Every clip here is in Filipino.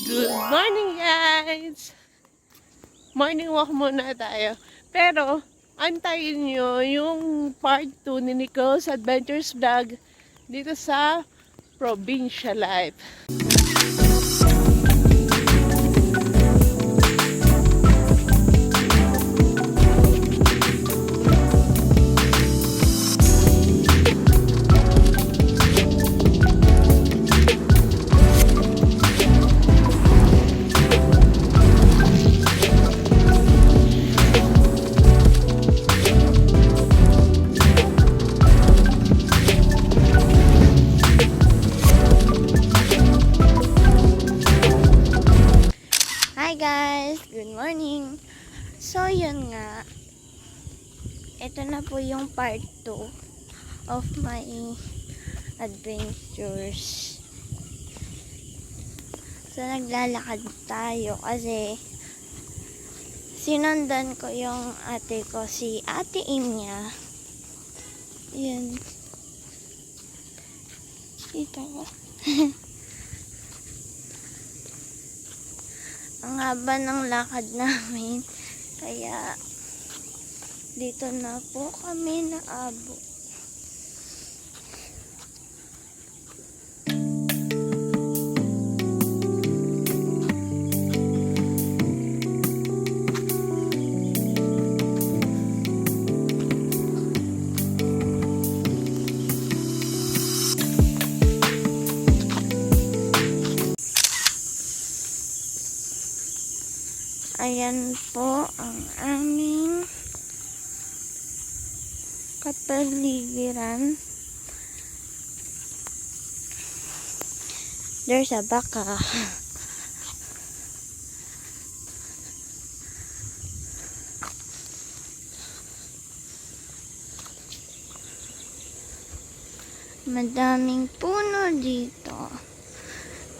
Good morning, guys! Morning walk muna tayo. Pero, antayin nyo yung part 2 ni Nicole's Adventures Vlog dito sa Provincial Life. Hi guys! Good morning! So yun nga, ito na po yung part 2 of my adventures. So naglalakad tayo kasi sinundan ko yung ate ko, si Ate Inya. Yun. Kita ko. Ang haba ng lakad namin, kaya dito na po kami naabot. Ayan po ang aming kapaligiran. There's a baka. Madaming puno dito.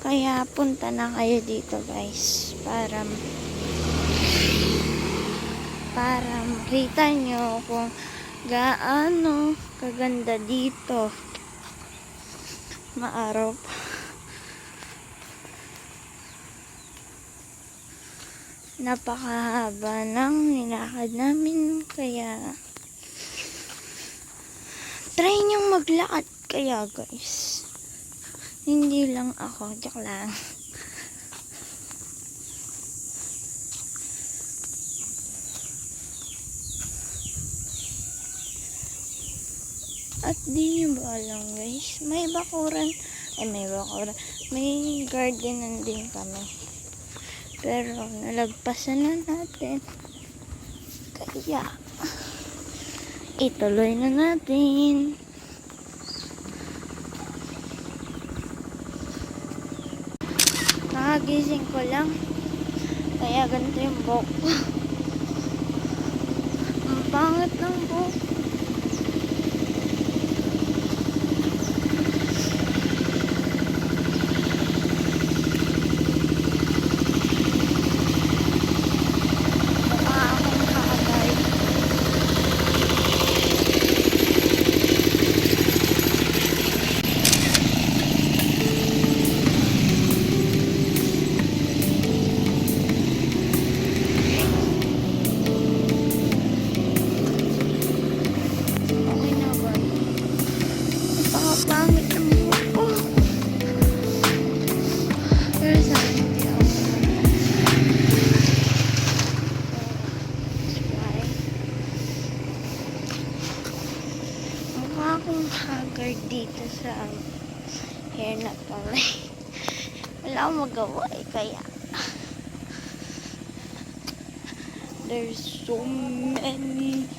Kaya punta na kayo dito guys para makita nyo kung gaano kaganda dito. Maaraw pa. Napakahaba ng nilakad namin, kaya try nyong maglakad kaya guys. Hindi lang ako, joke lang. At di nyo ba alam guys, may bakuran, may gardenan din kami. Pero nalagpasan na natin. Kaya, ituloy na natin. Nakagising ko lang, kaya ganito yung buhok ko. Ang pangit ng buhok. Akong haggard dito sa hair na pala. Wala akong magawa kaya there's so many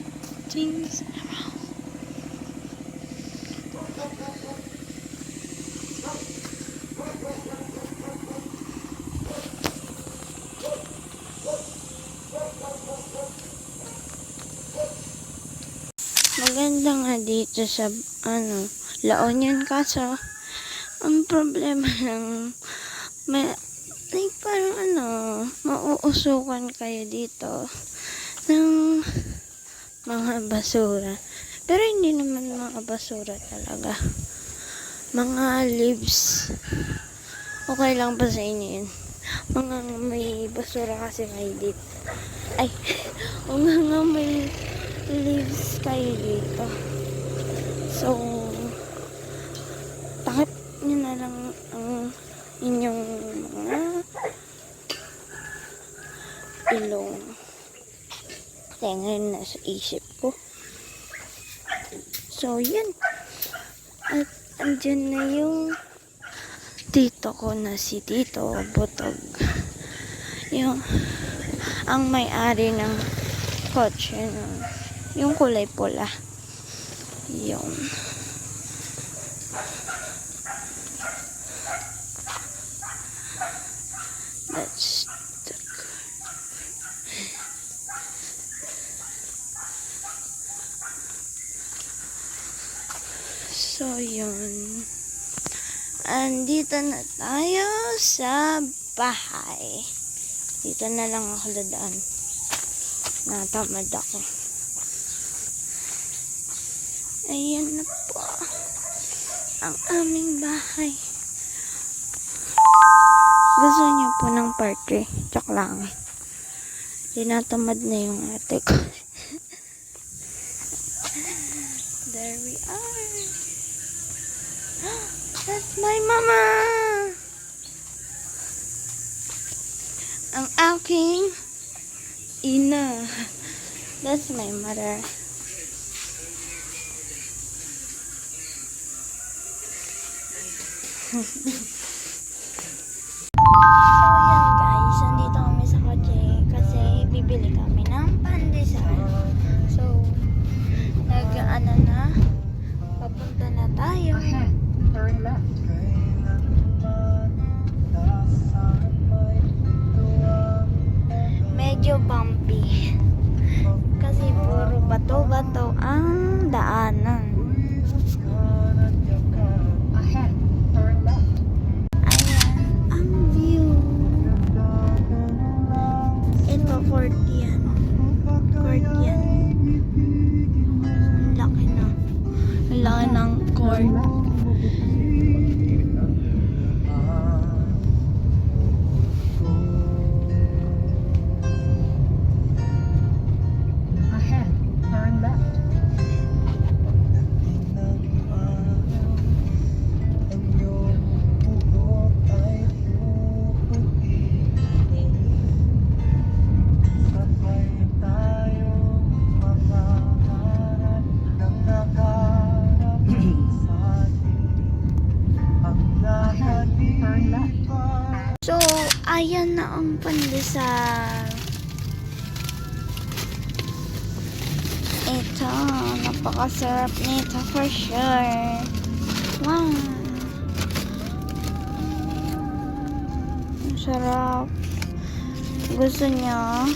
things around. Maganda nga dito sa La Union, kaso ang problema lang like parang mauusukan kayo dito ng mga basura, pero hindi naman mga basura talaga, mga leaves. Okay lang pa sa inyo yun. Mga may basura kasi kayo dito. Ay, mga may leaves kayo dito. So, takip nyo na lang ang inyong mga ilong. Kaya ngayon nasa isip ko. So, yan. At andyan na yung tito ko na si Tito Butog. Yung ang may-ari ng kotse yung kulay pula. Yung that's the so yun. Andito na tayo sa bahay. Dito na lang ako dadaan. Natamad ako. Ayan na po ang aming bahay. Gusto niyo po ng part 3. Joke lang. Tinatamad na yung ate ko. There we are. That's my mama. Ang aking ina. That's my mother. So, yan guys. Nandito kami sa kotse kasi bibili kami ng pandesal. So, nag-ano na. Papunta na tayo. Turn left. Medyo bumpy. Kasi puro bato-bato ang daanan. Ahead. Turn left. Ayan, ang view. Ito, court yan. Court yan. Ang laki na. Ang laki ng court. Ahead. Turn left. Ahead. Turn left. So, ayan na ang pandesal. Ito, napakasarap nito for sure. Wow. Ang sarap. Gusto nyo?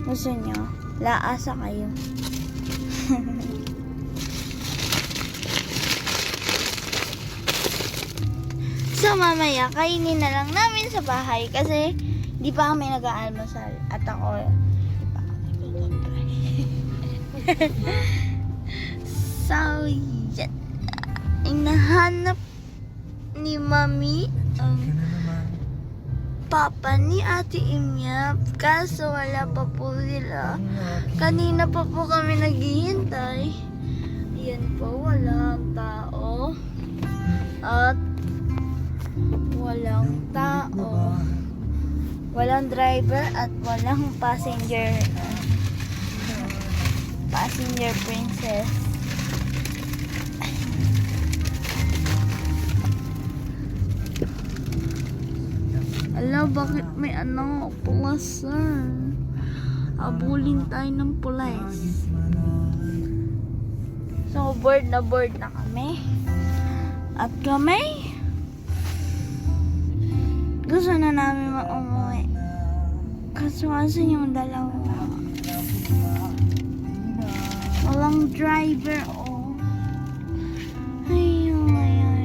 Gusto nyo? Laasa kayo. So, mamaya, kainin na lang namin sa bahay kasi di pa kami nag-aalmusal at ako di pa kami nag-brush. So, yan. Inahanap ni Mami ang papa ni Ate Imyap kaso wala pa po sila. Kanina pa po kami naghihintay. Yan po, walang tao. At walang tao. Walang driver at walang passenger. Passenger princess. Ala, bakit may ano? Pulas, sir. Abulin tayo ng pulis. So, board na kami. At kami gusto na namin umuwi. Kaso asan yung dalawa? Walang driver, oh. Ayun, ayun.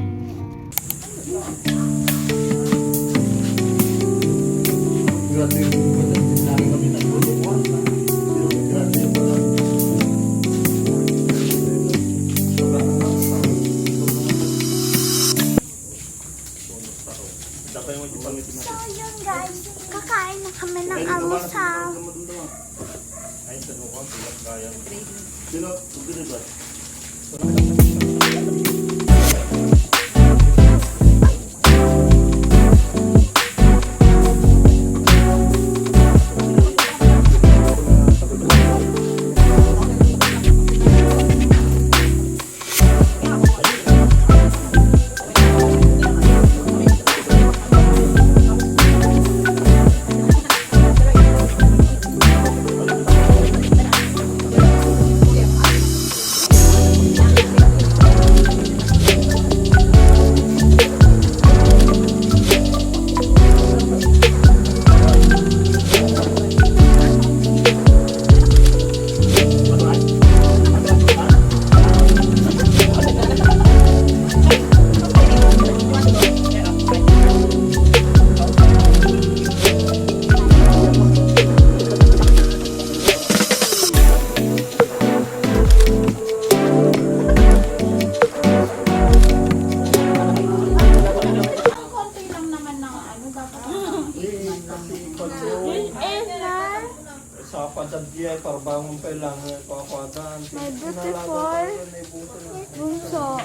So, Ayun guys, kakain na kami ng almusal. Sa padagya, parbangon pa lang, kakwadaan. My beautiful bunso.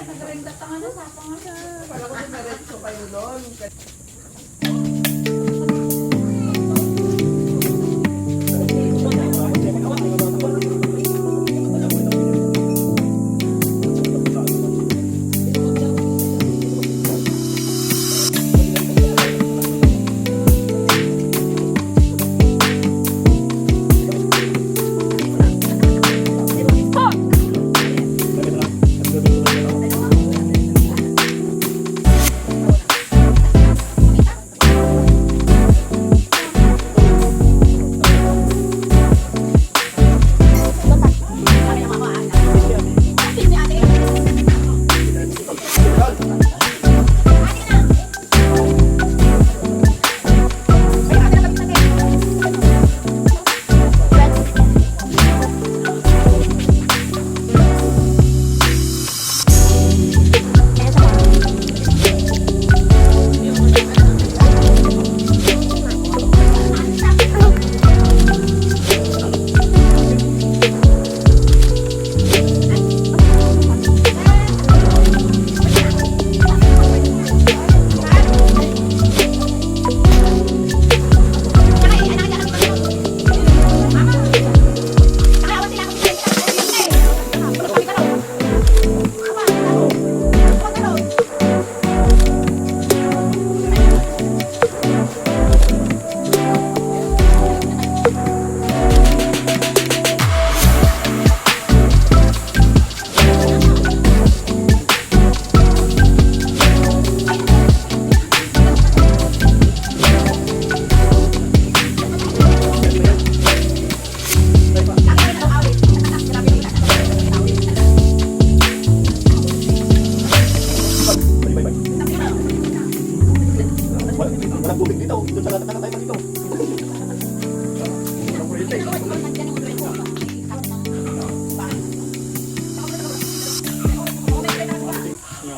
Walang tubig dito. Doon sa tayo dito.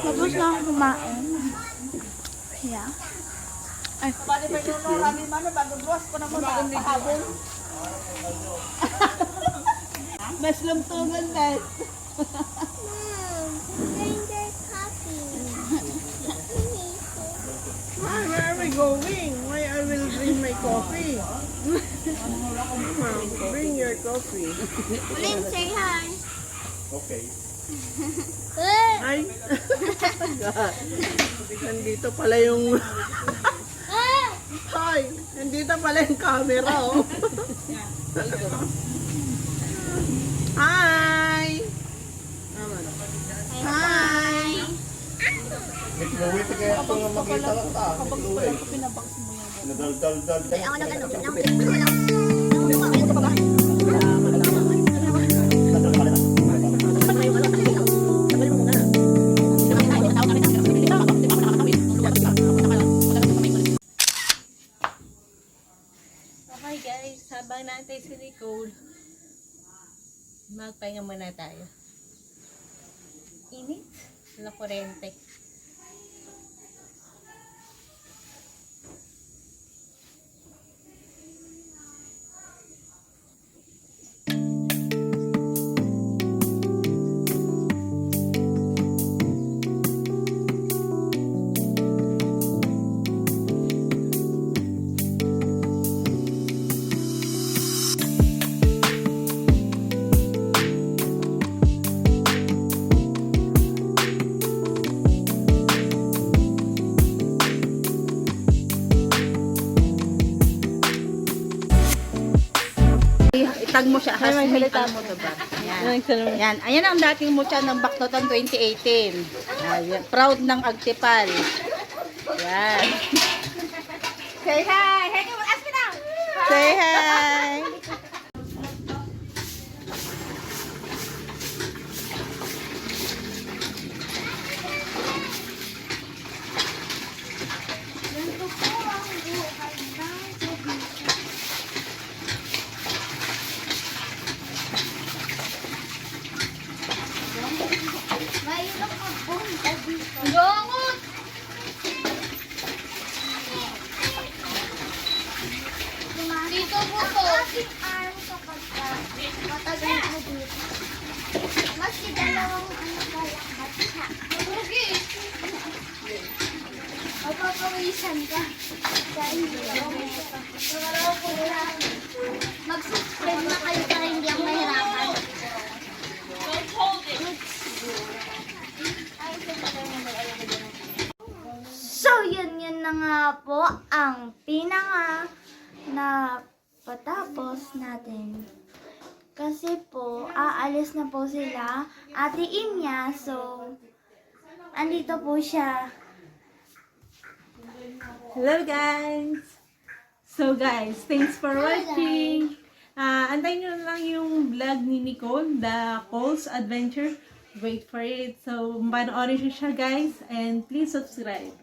Tapos na ako kumain. Yeah. Ay, Mas lumtungan na. Where are we going? Why I will bring my coffee? Bring your coffee. Lynn, say hi. Okay. Ay! Nandito pala yung... Hoy! Nandito pala yung camera, oh. Hi! Hi! Wait, kaya ito nga makita lang ta. Nadal-dal-dal. Ako lang. Okay guys, habang naantay si Nicole, magpahinga muna tayo. Init? Wala kuryente. itag mo siya. Ay, may Hasmi, salita. ano mo diba? Yan. Ay, salamat. Yan. Ayan ang dating mo siya ng Baktotan 2018. Ayan. Proud ng Agtipal. Yan. Say hi! Hey, come on, ask me now! Say hi! Ganito po ang buhay ng probinsya. Mayroon ka punta dito. Gongot! Dito po to. Ating arm kapag matagal mo dito. Mas dalawang ano kaya matcha. Mapapawisan ka. Mag-subscribe na kayo para hindi ako mahirapan. So, yun na nga po ang pinaka na patapos natin. Kasi po, aalis na po sila, Ate Inya. So, andito po siya. Hello guys! So guys, thanks for watching! Antayin nyo lang yung vlog ni Nicole, The Cole's Adventure. Wait for it. So, panoorin nyo siya guys, and please subscribe.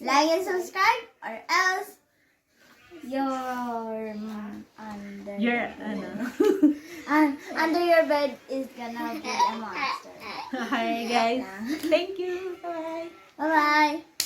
Like and subscribe or else your under under your bed is gonna be a monster. Hi guys! Thank you! Bye! Bye bye.